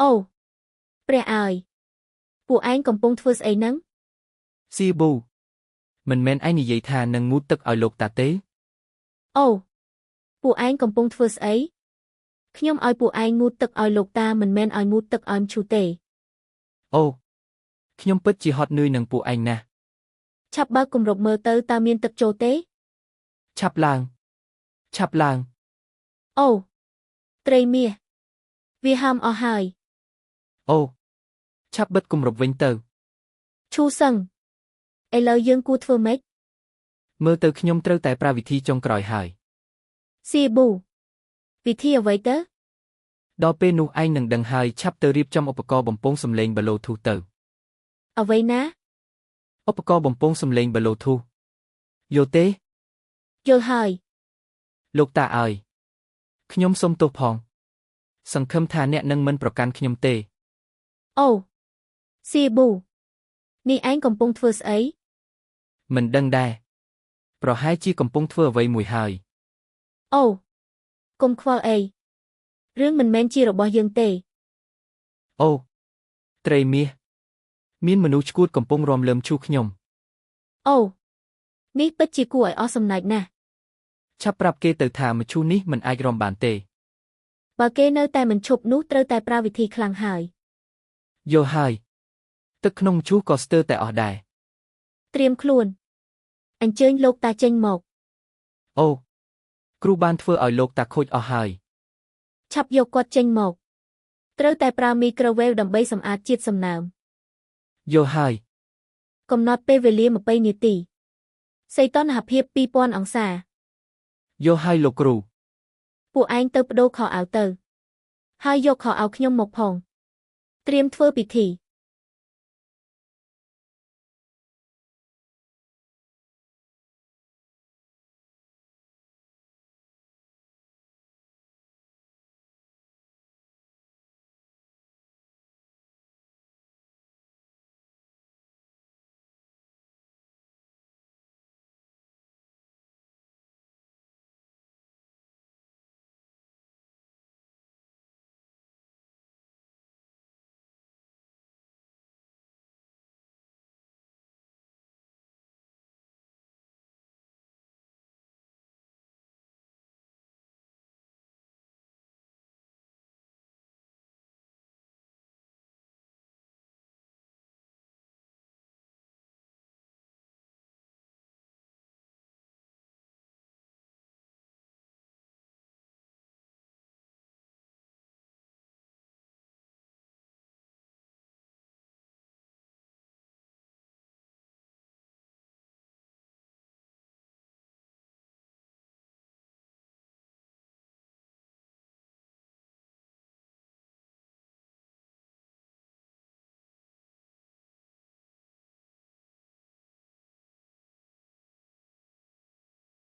អូព្រះអើយពួកឯងកំពុងធ្វើស្អីហ្នឹងសៀប៊ូមិនមែនឯងនិយាយថានឹងងូតទឹកឲ្យលោកតាទេអូពួកឯងកំពុងធ្វើស្អីខ្ញុំឲ្យពួកឯងងូតទឹកឲ្យលោកតាមិនមែនឲ្យងូតទឹកឲ្យមឈូទេអូខ្ញុំពិតជាហត់នឿយនឹងពួកឯងណាស់ឆាប់បើកគម្របមើលទៅតើមានទឹកចូលទេឆាប់ឡើងអូត្រីមាសវាហាមអស់ហើយអូឆាប់បិទគម្របវិញទៅឈូសឹងឥឡូវយើងគួរធ្វើម៉េចមើលទៅខ្ញុំត្រូវតែប្រើវិធីចុងក្រោយហើយសៀប៊ូវិធីអ្វីទៅដល់ពេលនោះឯងនឹងដឹងហើយឆាប់ទៅរៀបចំឧបករណ៍បំពងសំឡេង Bluetooth ទៅអ្វីណាឧបករណ៍បំពងសំឡេង Bluetooth យល់ទេយល់ហើយលោកតាអើយខ្ញុំសុំទោសផងសង្ឃឹមថាអ្នកនឹងមិនប្រកាន់ខ្ញុំទេអូសៀប៊ូនេះឯងកំពុងធ្វើស្អីមិនដឹងដែរប្រហែលជាកំពុងធ្វើអ្វីមួយហើយអូកុំខ្វល់អីរឿងមិនមែនជារបស់យើងទេអូត្រីមាសមានមនុស្សឈួតកំពុងរំលឹមឈូសខ្ញុំអូនេះពិតជាគួរឲ្យអស់សំណើចណាស់ឆាប់ប្រាប់គេទៅថាមឈូសនេះមិនអាចរំបានទេបើគេនៅតែមិនឈប់នោះត្រូវតែប្រើវិធីខ្លាំងហើយយល់ហើយទឹកក្នុងមឈូសក៏ស្ទើរតែអស់ដែរត្រៀមខ្លួនអញ្ជើញលោកតាចេញមកអូគ្រូបានធ្វើឲ្យលោកតាខូចអស់ហើយឆាប់យកគាត់ចេញមកត្រូវតែប្រើមីក្រូវ៉េវដើម្បីសម្អាតជាតិសំណើមយល់ហើយកំណត់ពេលវេលា20នាទីសីតុណ្ហភាព2000អង្សាយល់ហើយលោកគ្រូពួកឯងទៅបដូរខោអាវទៅហើយយកខោអាវខ្ញុំមកផងត្រៀមធ្វើពិធី